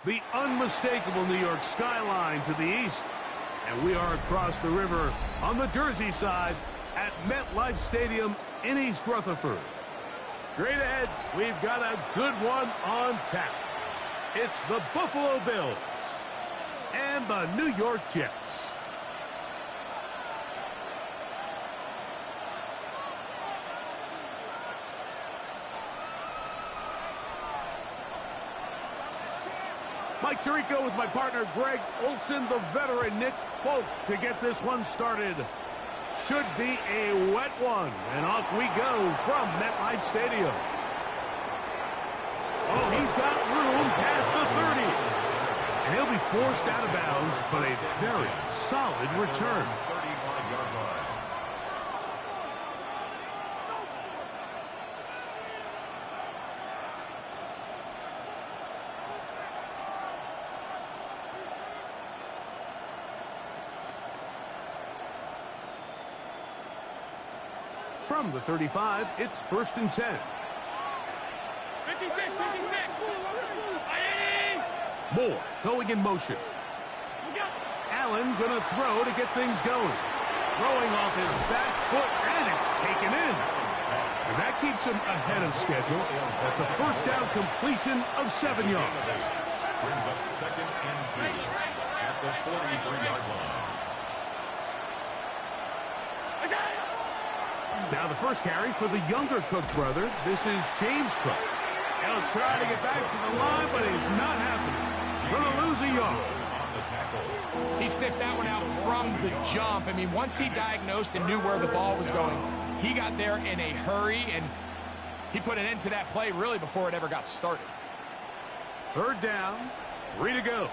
the unmistakable New York skyline to the east. And we are across the river on the Jersey side at MetLife Stadium in East Rutherford. Straight ahead, we've got a good one on tap. It's the Buffalo Bills and the New York Jets. Mike Tirico with my partner Greg Olson, the veteran Nick Folk to get this one started. Should be a wet one, and off we go from MetLife Stadium. Oh, he's got room past the 30. And he'll be forced out of bounds, but a very solid return. From the 35, it's 1st and 10. 56. Moore going in motion. Allen gonna throw to get things going. Throwing off his back foot, and it's taken in. And that keeps him ahead of schedule. That's a first down completion of 7 yards. Brings up 2nd and 2 at the 43-yard line. Now the first carry for the younger Cook brother. This is James Cook. He'll try to get back to the line, but he's not happening. Gonna lose a yard. He sniffed that one out from the jump. I mean, once he diagnosed and knew where the ball was going, he got there in a hurry, and he put an end to that play really before it ever got started. 3rd down, 3 to go.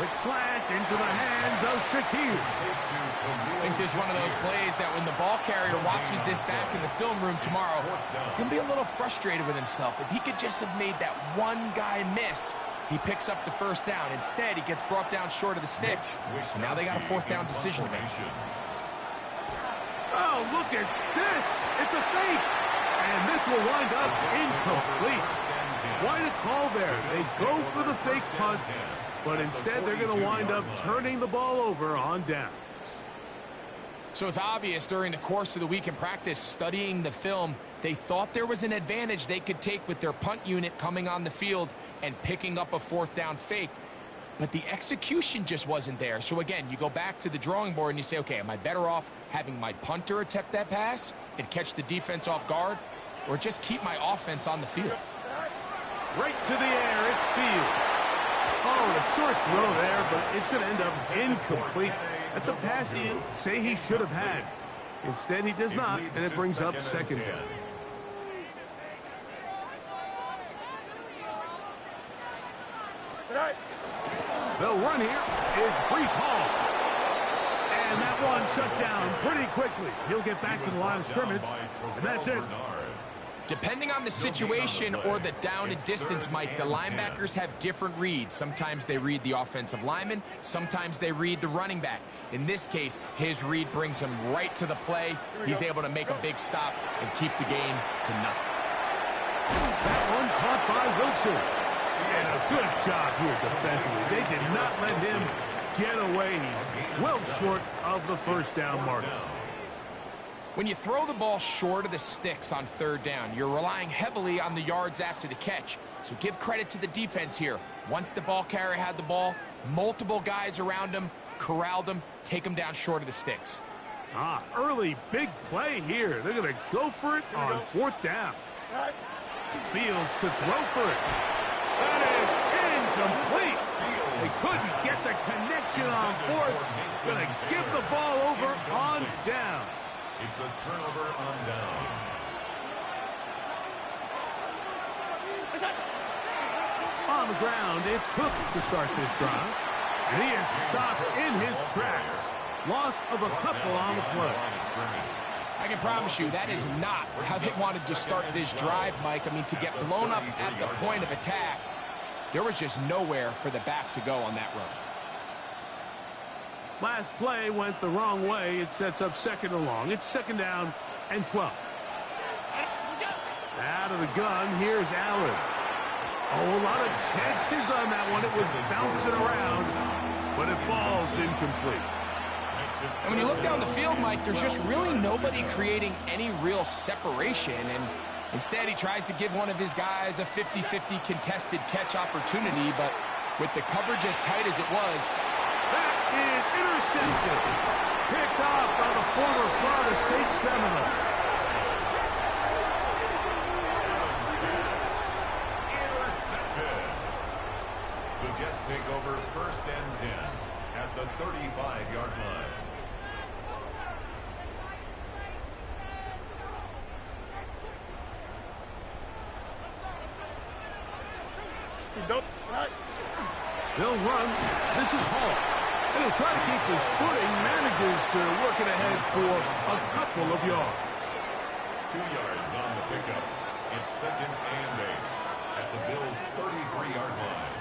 Quick slant into the hands of Shaquille. I think this is one of those plays that when the ball carrier watches this back in the film room tomorrow, he's going to be a little frustrated with himself. If he could just have made that one guy miss, he picks up the 1st down. Instead, he gets brought down short of the sticks. And now they got a 4th down decision to make. Oh, look at this. It's a fake. And this will wind up incomplete. Quite a call there. They go for the fake punt, but instead they're going to wind up turning the ball over on downs. So it's obvious during the course of the week in practice, studying the film, they thought there was an advantage they could take with their punt unit coming on the field and picking up a 4th down fake. But the execution just wasn't there. So again, you go back to the drawing board and you say, okay, am I better off having my punter attempt that pass and catch the defense off guard, or just keep my offense on the field? Right to the air, it's Fields. Oh, a short throw there, but it's going to end up incomplete. That's a pass you say he should have had. Instead, he does not, and it brings up 2nd down. They'll run here. It's Breece Hall. And that one shut down pretty quickly. He'll get back to the line of scrimmage, and that's it. Depending on the situation or the down and distance, Mike, the linebackers have different reads. Sometimes they read the offensive lineman. Sometimes they read the running back. In this case, his read brings him right to the play. He's able to make a big stop and keep the game to nothing. That one caught by Wilson. And a good job here defensively. They did not let him get away. He's well short of the 1st down mark. When you throw the ball short of the sticks on 3rd down, you're relying heavily on the yards after the catch. So give credit to the defense here. Once the ball carrier had the ball, multiple guys around him, corralled him, take him down short of the sticks. Early big play here. They're going to go for it on 4th down. Fields to throw for it. That is incomplete. They couldn't get the connection on 4th. Going to give the ball over on down. It's a turnover on downs. On the ground, it's Cook to start this drive. And he is stopped in his tracks. Loss of a couple on the play. I can promise you that is not how they wanted to start this drive, Mike. I mean, to get blown up at the point of attack, there was just nowhere for the back to go on that run. Last play went the wrong way. It sets up second and long. It's second down and 12. Out of the gun, here's Allen. Oh, a lot of chances on that one. It was bouncing around, but it falls incomplete. And when you look down the field, Mike, there's just really nobody creating any real separation. And instead, he tries to give one of his guys a 50-50 contested catch opportunity. But with the coverage as tight as it was, that is intercepted. Picked off by the former Florida State Seminole. Intercepted. The Jets take over first and 10 at the 35-yard line. They'll run. This is Hall. And he'll try to keep his footing. Manages to work it ahead for a couple of yards. 2 yards on the pickup. It's second and 8 at the Bills' 33-yard line.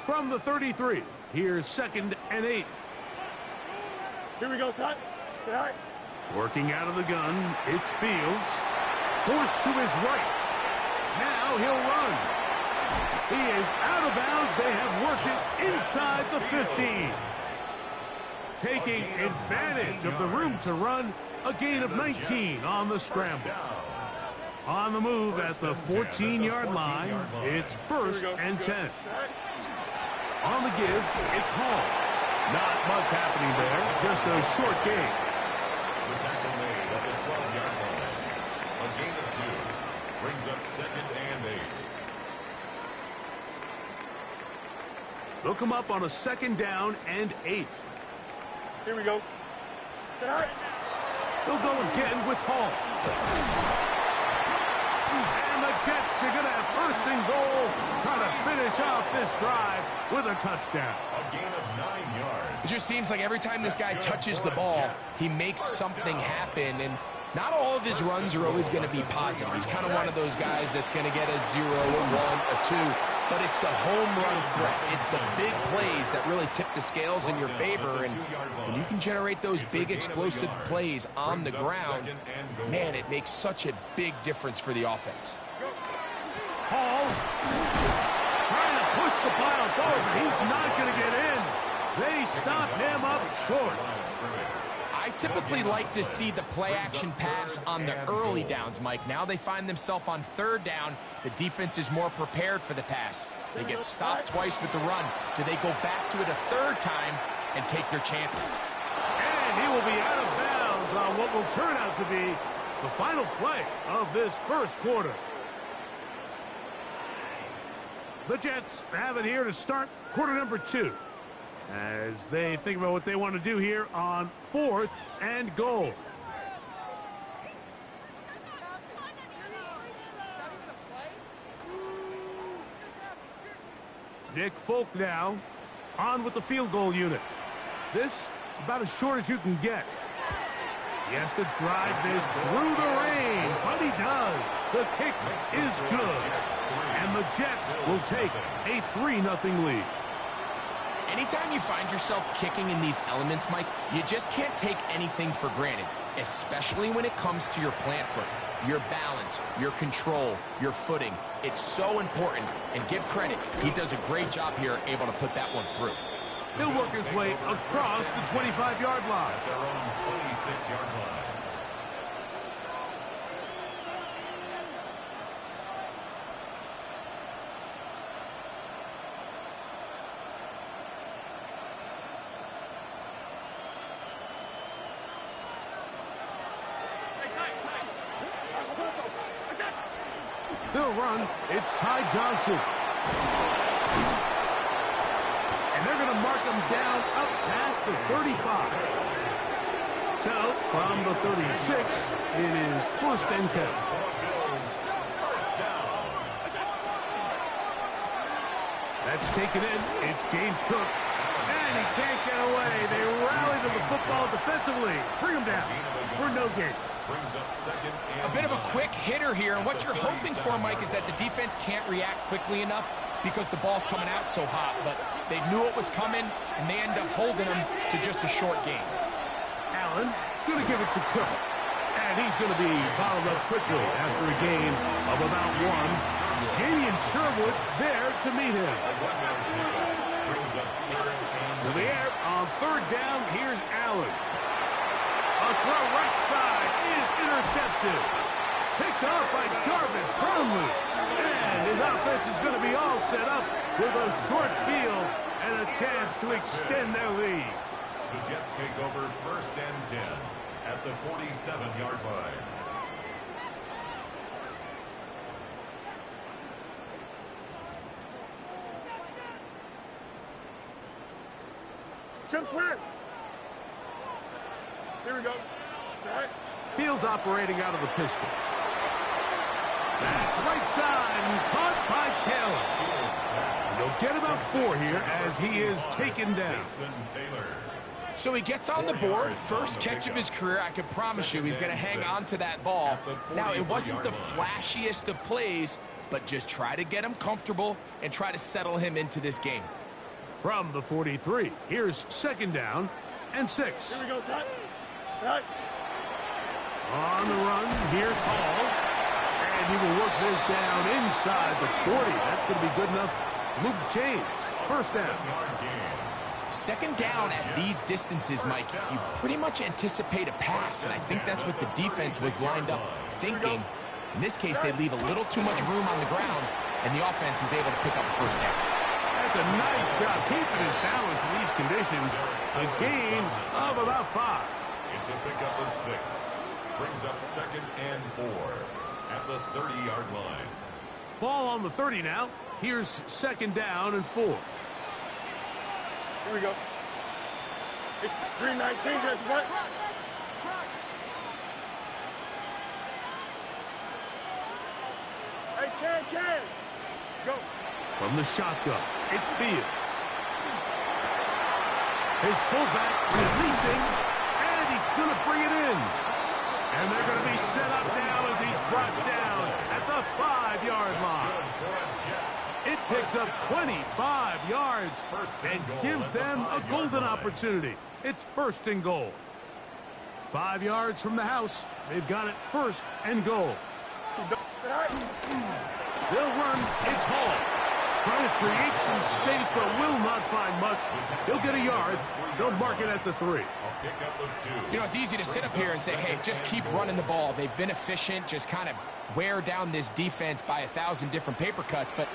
From the 33, here's second and 8. Here we go, son. All right. Working out of the gun, it's Fields. Forced to his right. Now he'll run. He is out of bounds. They have worked it inside the 15. Taking advantage of the room to run. A gain of 19 on the scramble. On the move at the 14-yard line, it's first and 10. On the give, it's Hall. Not much happening there. Just a short gain. The tackle made at the 12-yard line. A gain of 2 brings up second and 8. They'll come up on a second down and 8. Here we go. Sit high. They'll go again with Hall. And the Jets are going to have first and goal. Try to finish off this drive with a touchdown. A gain of 9 yards. it just seems like every time this guy touches the ball, he makes something happen. And not all of his runs are always going to be positive. He's kind of one of those guys that's going to get a 0, a 1, a 2. But it's the home run threat. It's the big plays that really tip the scales in your favor. And when you can generate those big explosive plays on the ground, man, it makes such a big difference for the offense. Hall trying to push the pile forward, but he's not going to get in. They stop him up short. I typically like to see the play-action pass on the early downs, Mike. Now they find themselves on third down. The defense is more prepared for the pass. They get stopped twice with the run. Do they go back to it a third time and take their chances? And he will be out of bounds on what will turn out to be the final play of this first quarter. The Jets have it here to start quarter number 2. As they think about what they want to do here on 4th and goal. Nick Folk now on with the field goal unit. This about as short as you can get. He has to drive this through the rain, but he does. The kick is good. And the Jets will take a 3-0 lead. Anytime you find yourself kicking in these elements, Mike, you just can't take anything for granted, especially when it comes to your plant foot, your balance, your control, your footing. It's so important, and give credit. He does a great job here, able to put that one through. He'll work his way across the 25-yard line. At their own 26-yard line. They'll run. It's Ty Johnson. And they're going to mark him down up past the 35. So, from the 36, it is first and 10. That's taken in. It's James Cook. And he can't get away. They rally to the football defensively. Bring him down for no gain. Brings up second and A bit of a quick hitter here, and what you're hoping for, Mike, is that the defense can't react quickly enough because the ball's coming out so hot. But they knew it was coming, and they end up holding them to just a short game. Allen going to give it to Cook. And he's going to be bottled up quickly after a gain of about one. Jamie and Sherwood there to meet him. brings up third and To the air on third down. Here's Allen. A throw right side is intercepted. Picked off by Jarvis Brownlee. And his offense is going to be all set up with a short field and a chance to extend their lead. the Jets take over first and 10 at the 47-yard line. Jump slant. Here we go. Right. Fields operating out of the pistol. That's right side and caught by Taylor. And they'll get about 4 here as he is taken down. Jason Taylor. So he gets on the board, first catch of his career. I can promise you he's going to hang on to that ball. Now, it wasn't the flashiest of plays, but just try to get him comfortable and try to settle him into this game. From the 43, here's second down and 6. Here we go, son. Right. On the run, here's Hall. And he will work this down inside the 40. That's going to be good enough to move the chains. First down. Second down at these distances, Mike, you pretty much anticipate a pass, and I think that's what the defense was lined up thinking. In this case, they leave a little too much room on the ground, and the offense is able to pick up a first down. That's a nice job keeping his balance in these conditions. A gain of about 5. It's a pickup of 6. Brings up second and 4 at the 30-yard line. Ball on the 30 now. Here's second down and 4. Here we go. It's 3:19, guys. What? Hey, Ken. Go. From the shotgun, it's Fields. His fullback releasing, and he's going to bring it in. And they're going to be set up now as he's brought down at the 5-yard line. It picks up 25 yards and gives them a golden opportunity. It's first and goal. 5 yards from the house. They've got it first and goal. They'll run. It's Hall. Trying to create some space, but will not find much. He'll get a yard. They'll mark it at the 3. You know, it's easy to sit up here and say, hey, just keep running the ball. They've been efficient, just kind of wear down this defense by 1,000 different paper cuts. But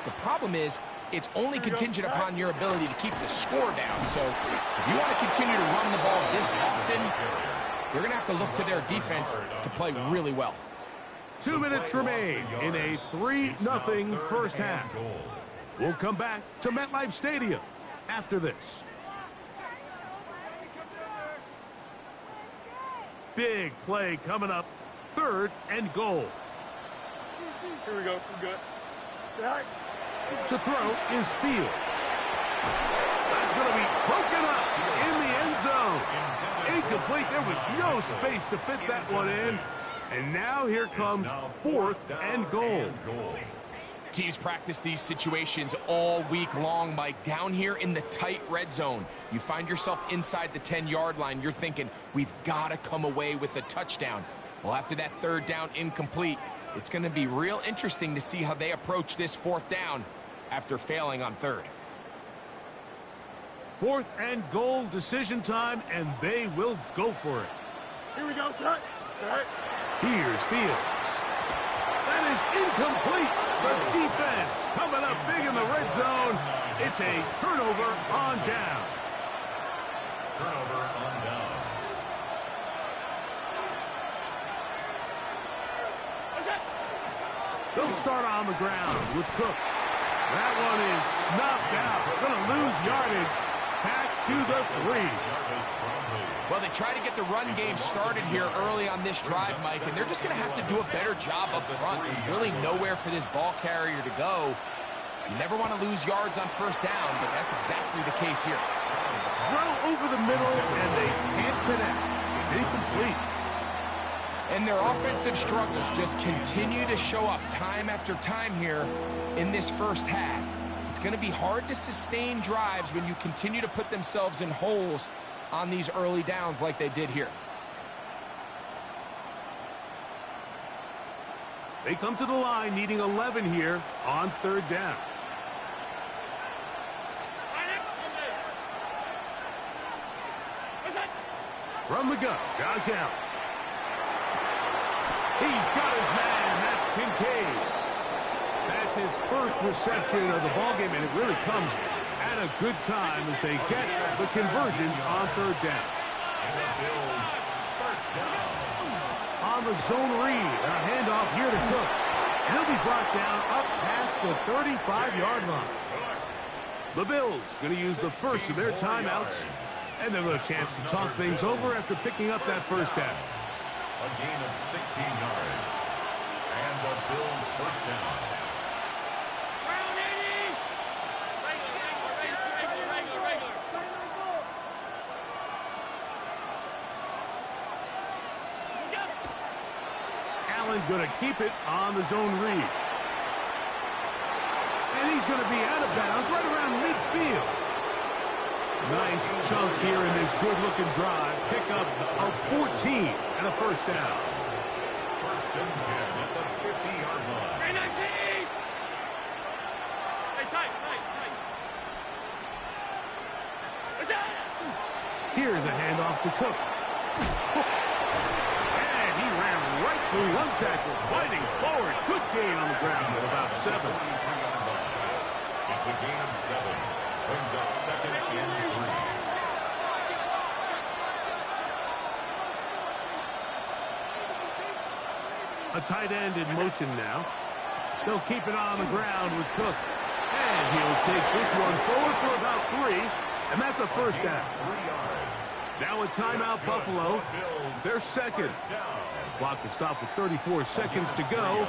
the problem is, it's only contingent upon your ability to keep the score down. So if you want to continue to run the ball this often, you're going to have to look to their defense to play really well. 2 minutes remain in a 3-0 first half. We'll come back to MetLife Stadium after this. Big play coming up. 3rd and goal. Here we go. We're good. Right. To throw is Fields. That's going to be broken up in the end zone. Incomplete. There was no space to fit that one in. And now here comes 4th and goal. Teams practice these situations all week long, Mike. Down here in the tight red zone, you find yourself inside the 10-yard line. You're thinking, we've got to come away with a touchdown. Well, after that 3rd down incomplete, it's going to be real interesting to see how they approach this 4th down after failing on 3rd. 4th and goal, decision time, and they will go for it. Here we go, son. Right. Here's Fields. That is incomplete. The defense coming up big in the red zone. It's a turnover on down. Turnover on down. They'll start on the ground with Cook. That one is snuffed out. Going to lose yardage. Back to the 3. Well, they try to get the run game started here early on this drive, Mike, and they're just going to have to do a better job up front. There's really nowhere for this ball carrier to go. You never want to lose yards on first down, but that's exactly the case here. Throw over the middle, and they can't connect. It's incomplete. And their offensive struggles just continue to show up time after time here in this first half. It's going to be hard to sustain drives when you continue to put themselves in holes on these early downs like they did here. They come to the line needing 11 here on third down. From the gun, Josh Allen. He's got his man. That's Kincaid. That's his first reception of the ballgame, and it really comes at a good time as they get the conversion on third down. And the Bills first down. On the zone read, a handoff here to Cook. And he'll be brought down up past the 35-yard line. The Bills going to use the first of their timeouts, and they'll have a chance to talk things over after picking up that first down. A gain of 16 yards. And the Bills first down. Allen going to keep it on the zone read. And he's going to be out of bounds right around midfield. Nice chunk here in this good-looking drive. Pick up a 14 and a first down. First and 10 at the 50-yard line. Here's a handoff to Cook. And he ran right through one tackle, fighting forward. Good gain on the ground at about 7. It's a gain of 7. Brings up second and 3. A tight end in motion now. They'll keep it on the ground with Cook. And he'll take this one forward for about 3. And that's a first down. 3 yards. Now a timeout, Buffalo. Their second. Clock will stop with 34 seconds to go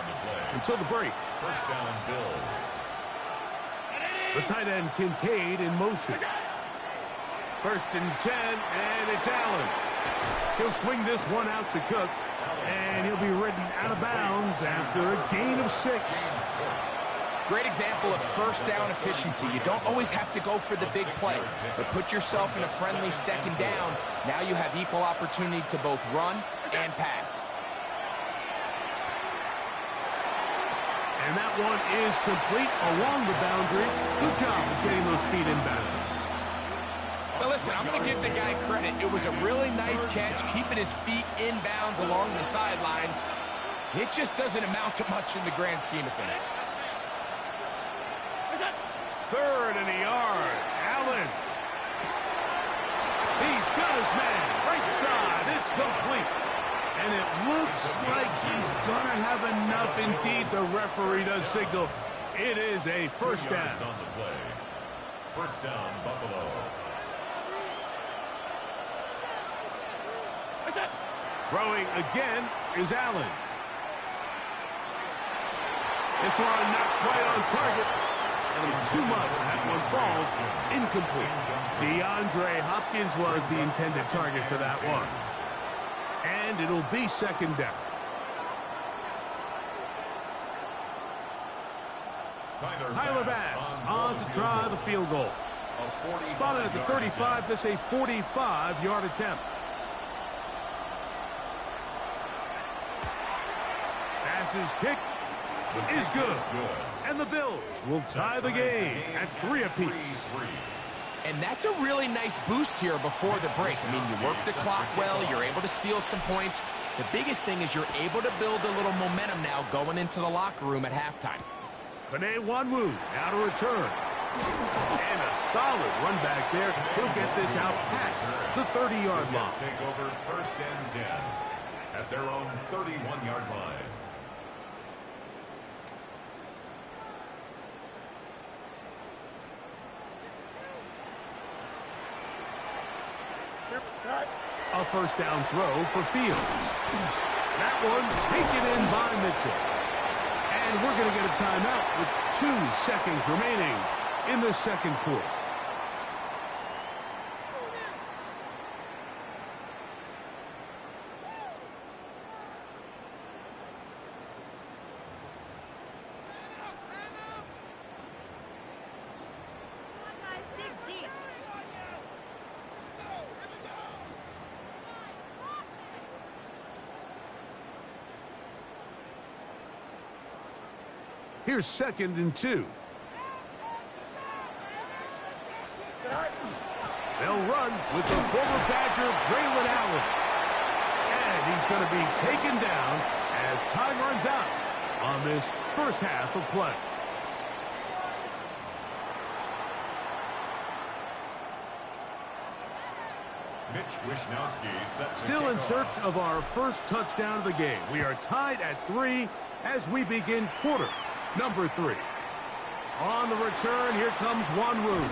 until the break. First down, Bills. The tight end, Kincaid, in motion. First and 10, and it's Allen. He'll swing this one out to Cook, and he'll be ridden out of bounds after a gain of 6. Great example of first down efficiency. You don't always have to go for the big play, but put yourself in a friendly second down. Now you have equal opportunity to both run and pass. And that one is complete along the boundary. Good job of getting those feet inbound. Now listen, I'm going to give the guy credit. It was a really nice catch, keeping his feet inbounds along the sidelines. It just doesn't amount to much in the grand scheme of things. Third and a yard. Allen. He's got his man. Right side. It's complete. And it looks like he's going to have enough. Indeed, the referee does signal. It is a first down. On the play. First down, Buffalo. Throwing again is Allen. This one not quite on target. Too much. That one falls incomplete. DeAndre Hopkins was the intended target for that one. And it'll be second down. Tyler Bass on to try the field goal. Spotted at the 35. This a 45-yard attempt. Bass's kick is good. And the Bills will tie the game at 3 apiece. And that's a really nice boost here before the break. I mean, you work the clock well, you're able to steal some points. The biggest thing is you're able to build a little momentum now going into the locker room at halftime. Penei Nwanwu now to return. And a solid run back there. He'll get this out past the 30-yard line. Take over first and 10 at their own 31-yard line. A first down throw for Fields. That one taken in by Mitchell. And we're going to get a timeout with 2 seconds remaining in the second quarter. Here's 2nd and 2. They'll run with the former Badger, Braylon Allen. And he's going to be taken down as time runs out on this first half of play. Mitch Wishnowsky sets the Still in kickoff. search of our first touchdown of the game. We are tied at 3 as we begin quarter number 3. On the return, here comes Wanru.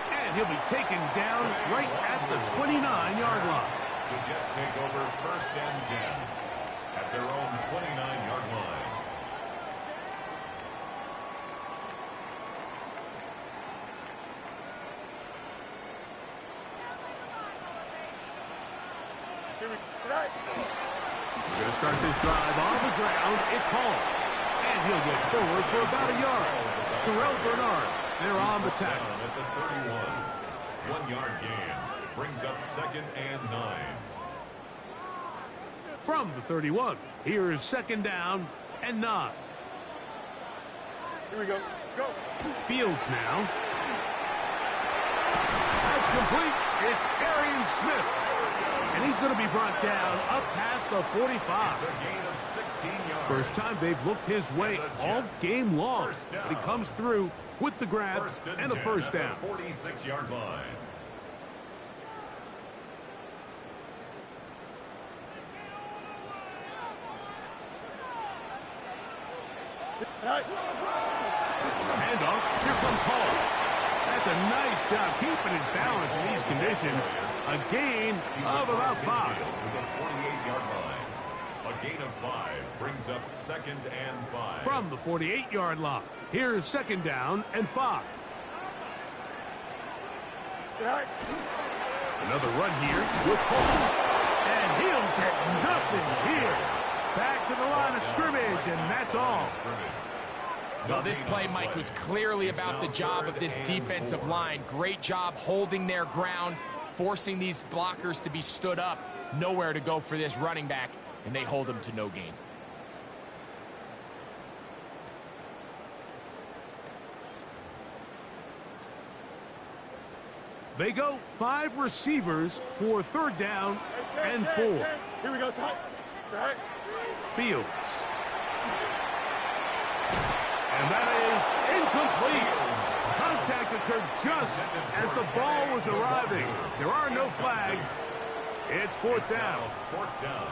And he'll be taken down right at the 29-yard line. The Jets take over 1st and 10 at their own 29-yard line. We're going to start this drive on the ground. It's Hall. And he'll get forward for about a yard. Terrell Bernard, they're on the tackle. At the 31. 1-yard gain brings up 2nd and 9. From the 31, here is 2nd down and 9. Here we go. Go. Fields now. That's complete. It's Arian Smith. And he's going to be brought down up past the 45. It's a gain of 16 yards. First time they've looked his way all game long. But he comes through with the grab and a first down. 46-yard line. Handoff. Here comes Hall. That's a nice job keeping his balance in these conditions. A gain of about 5. To the 48-yard line. A gain of 5 brings up 2nd and 5. From the 48-yard line, here's 2nd down and 5. Another run here with Hall. And he'll get nothing here. Back to the line of scrimmage, and that's all. Well, this play, Mike, was clearly about the job of this defensive line. Great job holding their ground, forcing these blockers to be stood up. Nowhere to go for this running back, and they hold him to no gain. They go 5 receivers for 3rd down and 4. Here we go, son. Fields. And that is incomplete. Contact occurred just as the ball was arriving. There are no flags. It's 4th down. 4th down.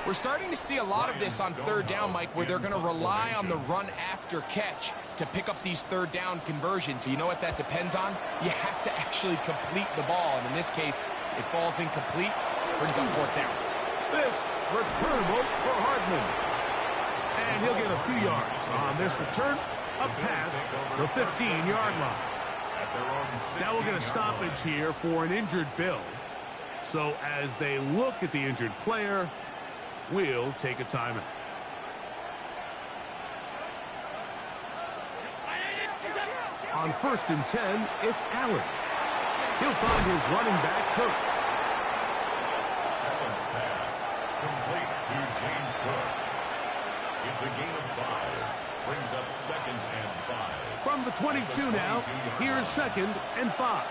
We're starting to see a lot of this on 3rd down, Mike, where they're going to rely on the run after catch to pick up these 3rd down conversions. You know what that depends on? You have to actually complete the ball, and in this case, it falls incomplete, brings up 4th down. This returnable for Hardman. And he'll get a few yards on this return up past the 15-yard line. Now we'll get a stoppage here for an injured Bill. So as they look at the injured player, we'll take a timeout. On 1st and 10, it's Allen. He'll find his running back, Cook. Allen's pass complete to James Cook. It's a gain of 5. Brings up 2nd and 5. From the 22 now, here's 2nd and 5.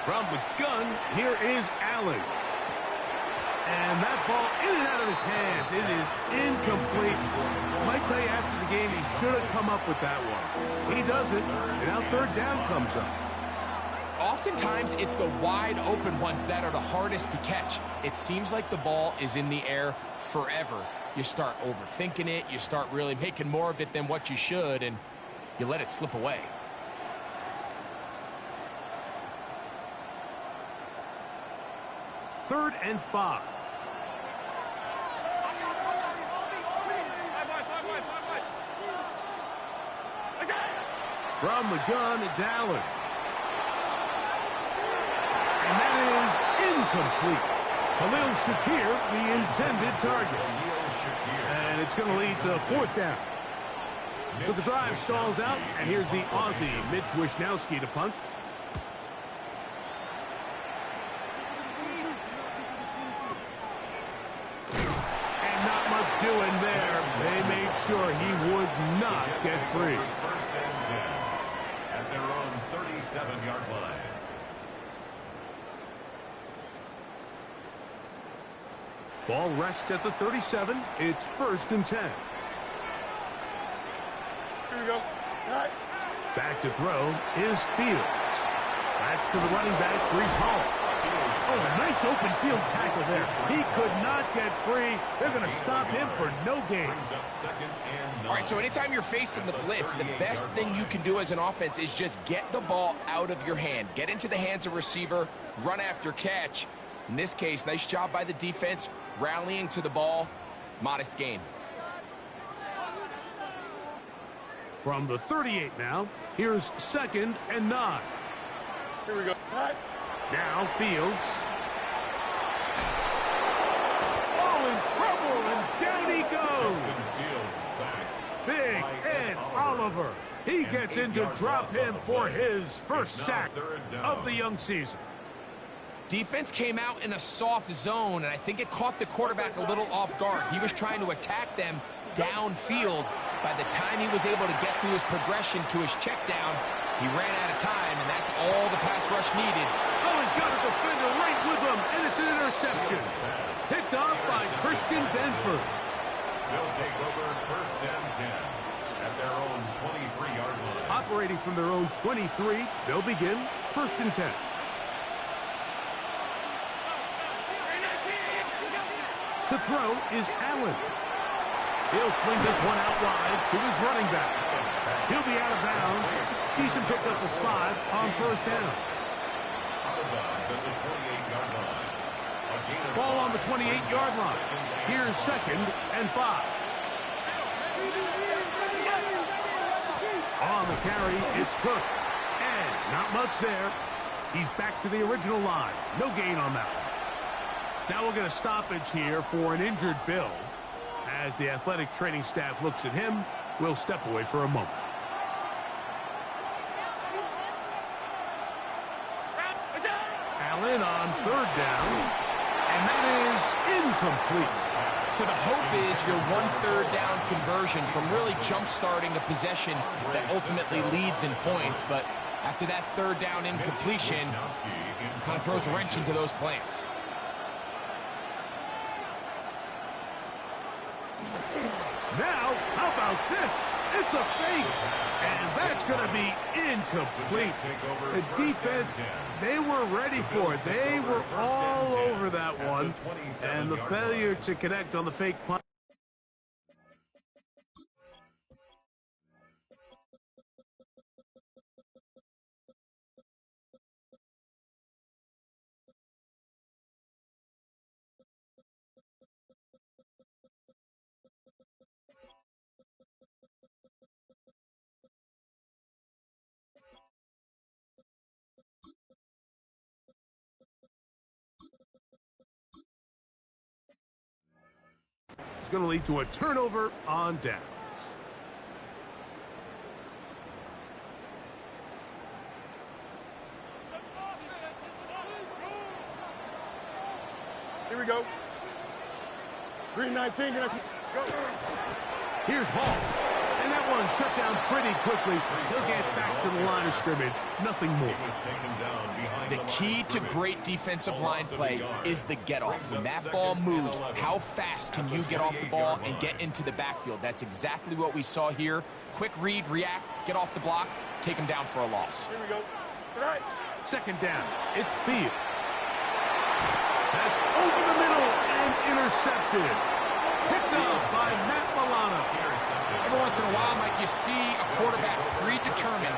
From the gun, here is Allen. And that ball in and out of his hands. It is incomplete. Might tell you after the game he should have come up with that one. He doesn't, and now 3rd down comes up. Oftentimes, it's the wide open ones that are the hardest to catch. It seems like the ball is in the air forever. You start overthinking it. You start really making more of it than what you should, and you let it slip away. 3rd and 5. From the gun, it's Allen. And that is incomplete. Khalil Shakir, the intended target. And it's going to lead to 4th down. So the drive stalls out, and here's the Aussie, Mitch Wishnowsky, to punt. And not much doing there. They made sure he would not get free. 1st and 10 at their own 37-yard line. Ball rests at the 37. It's 1st and 10. Here we go. Right. Back to throw is Fields. That's to the running back, Breece Hall. Oh, a nice open field tackle there. He could not get free. They're going to stop him for no gain. All right, so anytime you're facing the blitz, the best thing you can do as an offense is just get the ball out of your hand. Get into the hands of receiver, run after catch. In this case, nice job by the defense, rallying to the ball. Modest gain. From the 38 now, here's 2nd and 9. Here we go. Right. Now Fields. Oh, in trouble, and down he goes. Big Ed Oliver. He gets in to drop him for his first sack of the young season. Defense came out in a soft zone, and I think it caught the quarterback a little off guard. He was trying to attack them downfield. By the time he was able to get through his progression to his check down, he ran out of time, and that's all the pass rush needed. Oh, he's got a defender right with him, and it's an interception. Picked off by Christian Benford. They'll take over 1st and 10 at their own 23-yard line. Operating from their own 23, they'll begin 1st and 10. To throw is Allen. He'll swing this one out wide to his running back. He'll be out of bounds. Decent pickup of 5 on 1st down. Out of bounds at the 28-yard line. Ball on the 28-yard line. Here's 2nd and 5. On the carry, it's Cook. And not much there. He's back to the original line. No gain on that one. Now we'll get a stoppage here for an injured Bill. As the athletic training staff looks at him, we'll step away for a moment. Allen on 3rd down, and that is incomplete. So the hope is your 1/3 down conversion from really jump-starting a possession that ultimately leads in points. But after that 3rd down incompletion, kind of throws a wrench into those plans. Now, how about this? It's a fake, and that's going to be incomplete. The defense, they were ready for it. They were all over that one, and the failure to connect on the fake punt. It's going to lead to a turnover on downs. Here we go. Green 19. Go. Here's Hall. And that one shut down pretty quickly. He'll get back to the line of scrimmage. Nothing more. The key to great defensive line play is the get-off. When that ball moves, how fast can you get off the ball and get into the backfield? That's exactly what we saw here. Quick read, react, get off the block, take him down for a loss. Here we go. Right. 2nd down. It's Fields. That's over the middle and intercepted. Picked up by Matt Milano. Every once in a while, Mike, you see a quarterback predetermined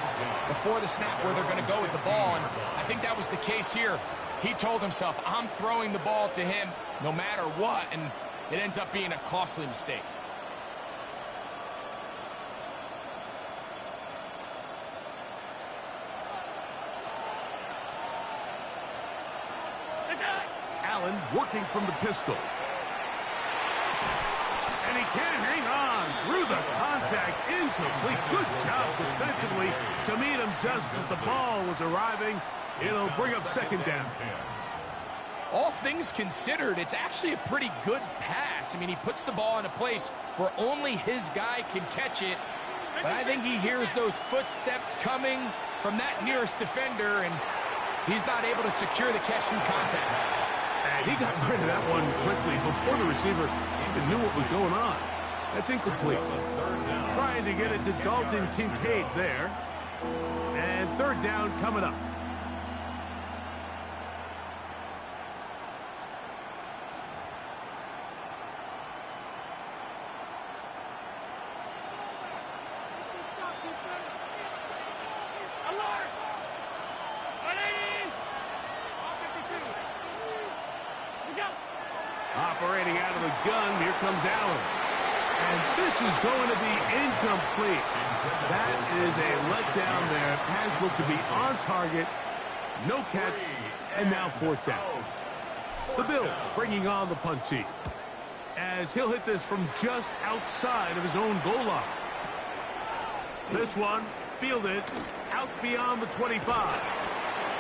before the snap where they're going to go with the ball, and I think that was the case here. He told himself, I'm throwing the ball to him no matter what, and it ends up being a costly mistake. Allen working from the pistol. And he can't hang on through the contact. Incomplete. Good job defensively to meet him just as the ball was arriving. It'll bring up second down. All things considered, it's actually a pretty good pass. I mean, he puts the ball in a place where only his guy can catch it. But I think he hears those footsteps coming from that nearest defender, and he's not able to secure the catch through contact. And he got rid of that one quickly before the receiver even knew what was going on. That's incomplete. Trying to get it to Dalton Kincaid there. And third down coming up. Operating out of the gun, here comes Allen. And this is going to be incomplete. That is a letdown there. Pass looked to be on target. No catch, and now fourth down. The Bills bringing on the punt team, as he'll hit this from just outside of his own goal line. This one fielded out beyond the 25.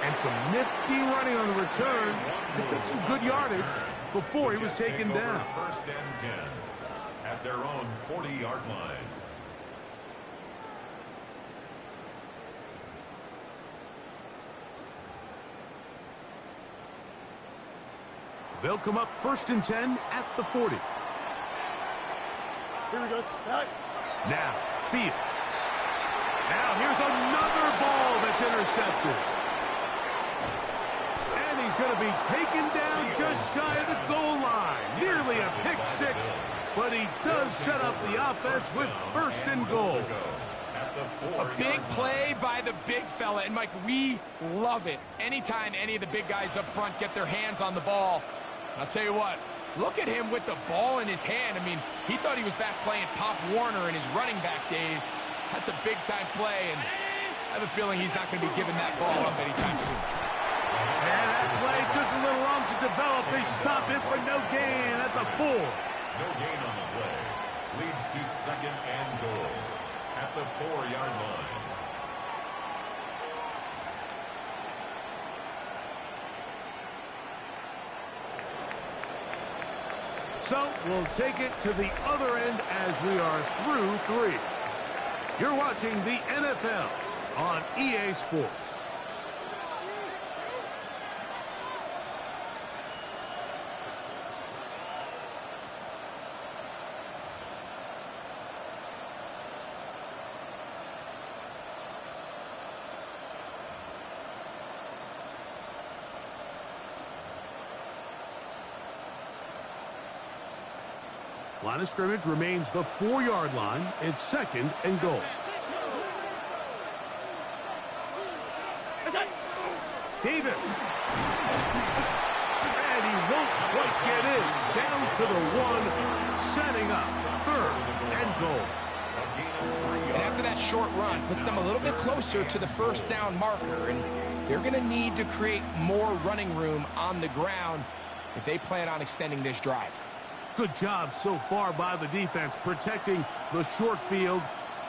And some nifty running on the return. Picked up some good yardage before he was taken down. First and 10 at their own 40-yard line. They'll come up first and 10 at the 40. Here we go. Back. Now, Fields. Now here's another ball that's intercepted. And he's going to be taken down just shy of the goal line. Nearly a pick six, but he does set up the offense with first and goal. A big play by the big fella. And, Mike, we love it. Anytime any of the big guys up front get their hands on the ball, I'll tell you what, look at him with the ball in his hand. I mean, he thought he was back playing Pop Warner in his running back days. That's a big-time play, and I have a feeling he's not going to be giving that ball up anytime soon. And that play took a little long to develop. They stop it for no gain at the 4. No gain on the play. Leads to second and goal at the 4-yard line. So we'll take it to the other end as we are through 3. You're watching the NFL on EA Sports. Line of scrimmage remains the 4-yard line. It's second and goal. Davis. And he won't quite get in. Down to the 1, setting up third and goal. And after that short run, puts them a little bit closer to the first down marker, and they're going to need to create more running room on the ground if they plan on extending this drive. Good job so far by the defense protecting the short field.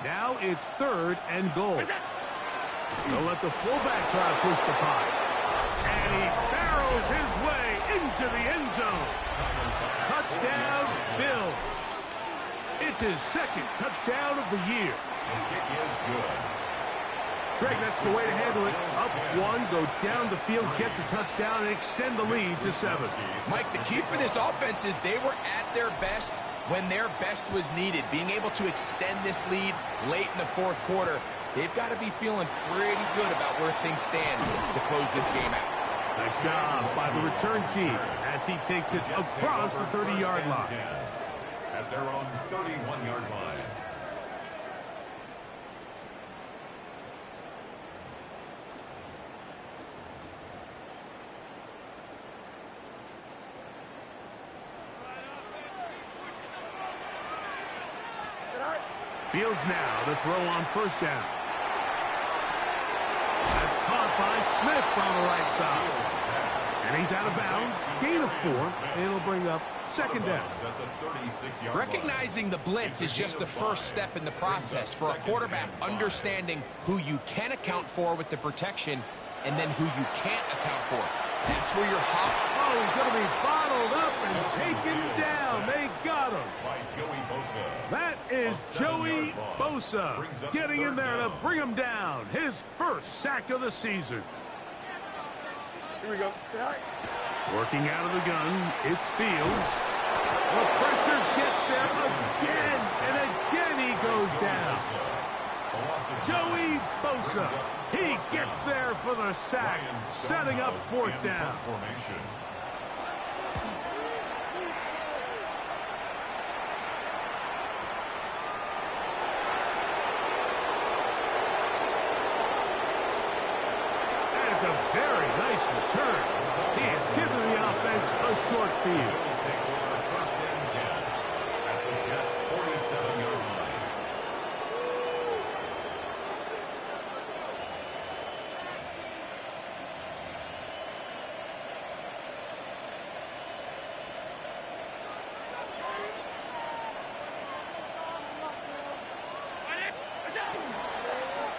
Now it's third and goal. They'll let the fullback try to push the pile. And he barrels his way into the end zone. Touchdown, Bills. It's his second touchdown of the year. The kick is good. Greg, that's the way to handle it. Up 1, go down the field, get the touchdown, and extend the lead to 7. Mike, the key for this offense is they were at their best when their best was needed. Being able to extend this lead late in the fourth quarter, they've got to be feeling pretty good about where things stand to close this game out. Nice job by the return team as he takes it across the 30-yard line. At their own 31-yard line. Fields now to throw on first down. That's caught by Smith on the right side. And he's out of bounds. Gain of 4. It'll bring up second down. Recognizing the blitz is just the first step in the process for a quarterback understanding who you can account for with the protection and then who you can't account for. That's where you're hot. Oh, he's going to be bottled up and taken down. They got him. That is Joey Bosa getting in there to bring him down. His first sack of the season. Here we go. Working out of the gun, it's Fields. The pressure gets there again, and again he goes down. Joey Bosa, he gets there for the sack, setting up fourth down. And it's a very nice return. He has given the offense a short field. First and 10 at the Jets' 47-yard line.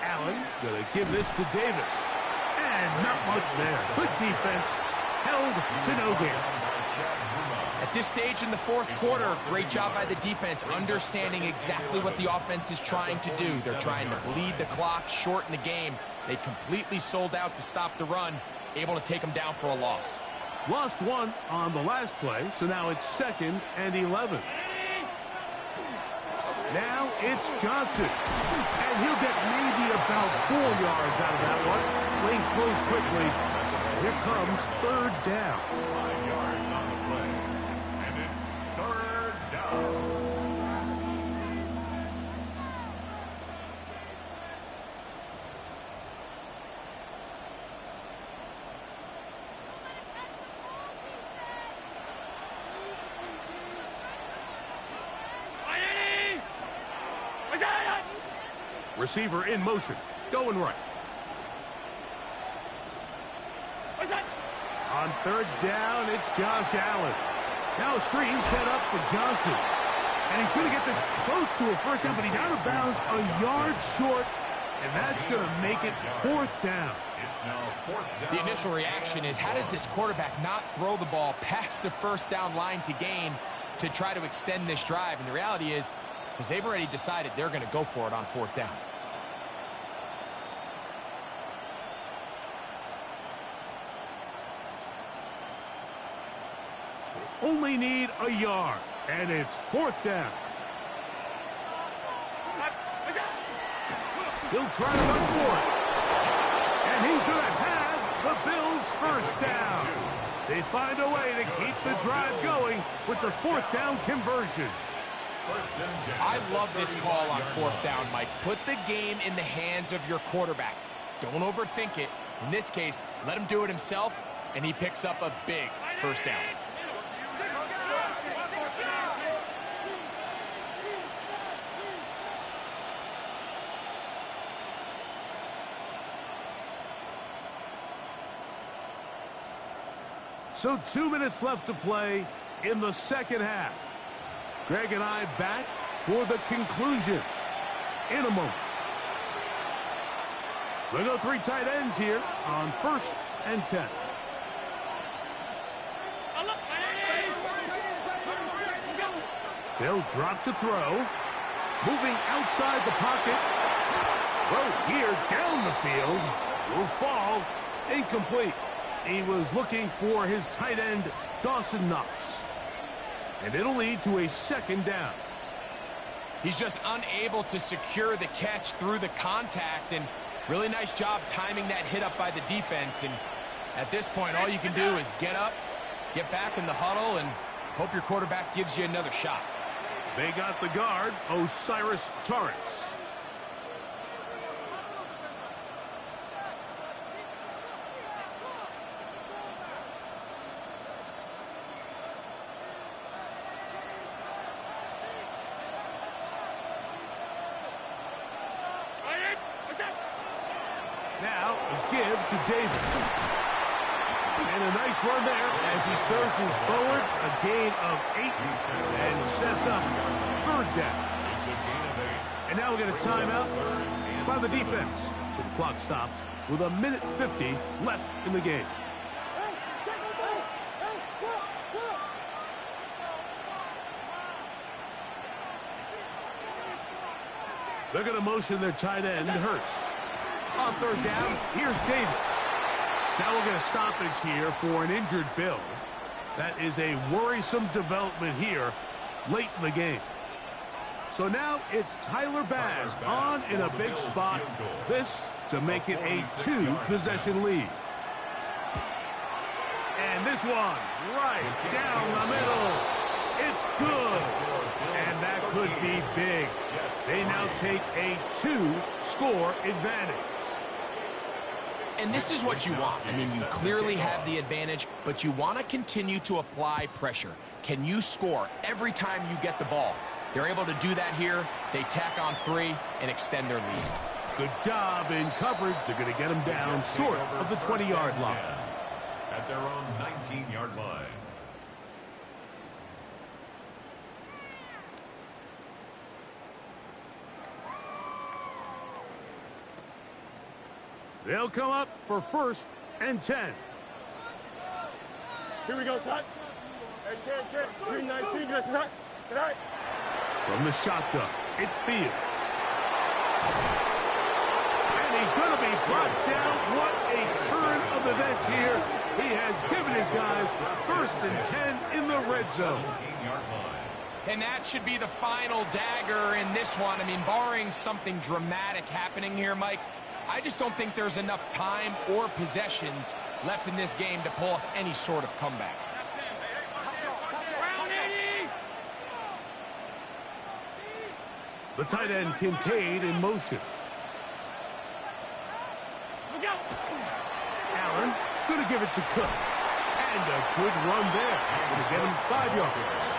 Allen going to give this to Davis. And not much there. Good defense. Held to no gain. At this stage in the fourth quarter, great job by the defense, understanding exactly what the offense is trying to do. They're trying to bleed the clock, shorten the game. They completely sold out to stop the run, able to take them down for a loss. Lost one on the last play, so now it's 2nd and 11. Now it's Johnson. And he'll get maybe about 4 yards out of that one. Lane closed quickly. Here comes third down. 5 yards on the play. And it's third down. Receiver in motion. Going right. On third down, it's Josh Allen. Now a screen set up for Johnson. And he's going to get this close to a first down, but he's out of bounds a yard short. And that's going to make it fourth down. It's now fourth down. The initial reaction is, how does this quarterback not throw the ball past the first down line to gain to try to extend this drive? And the reality is, because they've already decided they're going to go for it on fourth down. Only need a yard, and it's fourth down. He'll try to run for it. And he's going to have the Bills' first down. They find a way to keep the drive going with the fourth down conversion. I love this call on fourth down, Mike. Put the game in the hands of your quarterback. Don't overthink it. In this case, let him do it himself, and he picks up a big first down. So 2 minutes left to play in the second half. Greg and I back for the conclusion in a moment. We'll go 3 tight ends here on 1st and 10. They'll drop to throw. Moving outside the pocket. Throw here down the field. Will fall. Incomplete. He was looking for his tight end, Dawson Knox. And it'll lead to a second down. He's just unable to secure the catch through the contact, and really nice job timing that hit up by the defense. And at this point, all you can do is get up, get back in the huddle, and hope your quarterback gives you another shot. They got the guard, Osiris Torrance. Now, a give to Davis. And a nice run there as he surges forward, a gain of 8, and sets up 3rd down. And now we get a timeout by the defense. So the clock stops with 1:50 left in the game. They're going to motion their tight end, Hurst. On 3rd down, here's Davis. Now we'll get a stoppage here for an injured Bill. That is a worrisome development here late in the game. So now it's Tyler Bass on in a big spot. This to make it a 2-possession lead. And this one right down the middle. It's good. And that could be big. They now take a 2-score advantage. And this is what you want. I mean, you clearly have the advantage, but you want to continue to apply pressure. Can you score every time you get the ball? They're able to do that here. They tack on 3 and extend their lead. Good job in coverage. They're going to get them down short of the 20-yard line. At their own 19-yard line. They'll come up for 1st and 10. Here we go, son. Hey, kid. Green 19, good night. From the shotgun, it's Fields. And he's going to be brought down. What a turn of events here. He has given his guys 1st and 10 in the red zone. And that should be the final dagger in this one. I mean, barring something dramatic happening here, Mike, I just don't think there's enough time or possessions left in this game to pull off any sort of comeback. The tight end, Kincaid, in motion. Allen, going to give it to Cook. And a good run there. Going to get him 5 yards.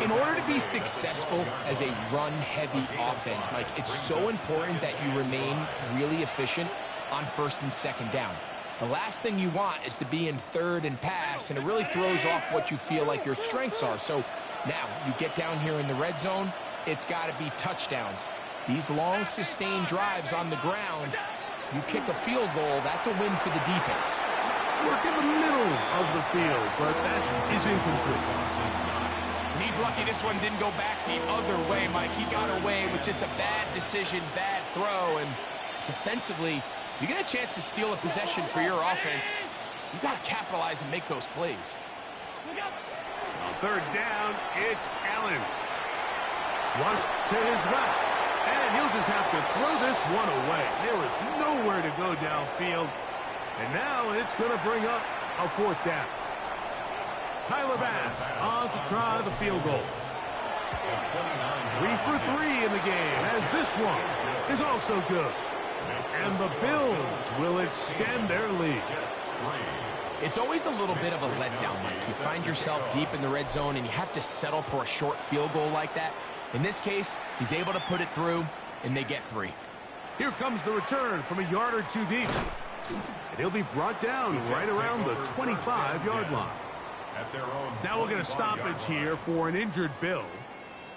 In order to be successful as a run-heavy offense, Mike, it's so important that you remain really efficient on 1st and 2nd down. The last thing you want is to be in 3rd and pass, and it really throws off what you feel like your strengths are. So now you get down here in the red zone, it's got to be touchdowns. These long, sustained drives on the ground, you kick a field goal, that's a win for the defense. Work in the middle of the field, but that is incomplete. And he's lucky this one didn't go back the other way, Mike. He got away with just a bad decision, bad throw, and defensively, you get a chance to steal a possession for your offense. You got to capitalize and make those plays. On 3rd down, it's Allen. Flush to his left, and he'll just have to throw this one away. There is nowhere to go downfield, and now it's going to bring up a 4th down. Tyler Bass on to try the field goal. 3 for 3 in the game, as this one is also good. And the Bills will extend their lead. It's always a little bit of a letdown, Mike. You find yourself deep in the red zone, and you have to settle for a short field goal like that. In this case, he's able to put it through, and they get 3. Here comes the return from a yard or 2 deep. And he'll be brought down right around the 25-yard line. Now we'll get a stoppage here for an injured Bill.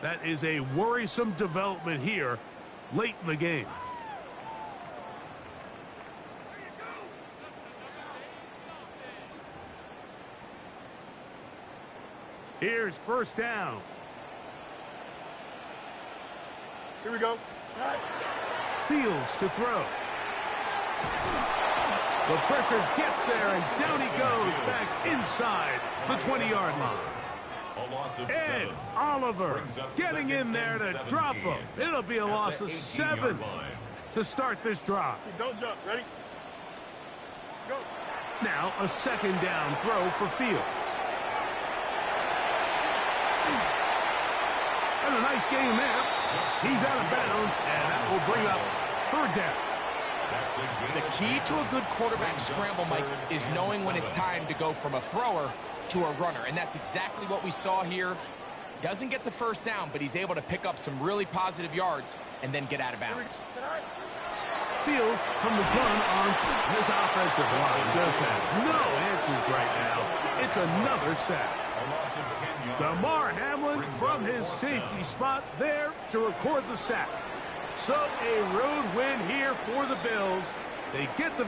That is a worrisome development here late in the game. Here's 1st down. Here we go. Fields to throw. The pressure gets there, and down he goes back inside the 20-yard line. And Oliver getting in there to drop him. It'll be a loss of 7 to start this drive. Don't jump. Ready? Go. Now a 2nd down throw for Fields. And a nice gain there. He's out of bounds, and that will bring up 3rd down. The key to a good quarterback scramble, Mike, is knowing when it's time to go from a thrower to a runner. And that's exactly what we saw here. Doesn't get the 1st down, but he's able to pick up some really positive yards and then get out of bounds. Fields from the gun on. This offensive line just has no answers right now. It's another sack. A loss of 10 yards. Damar Hamlin from his safety spot there to record the sack. So a road win here for the Bills. They get the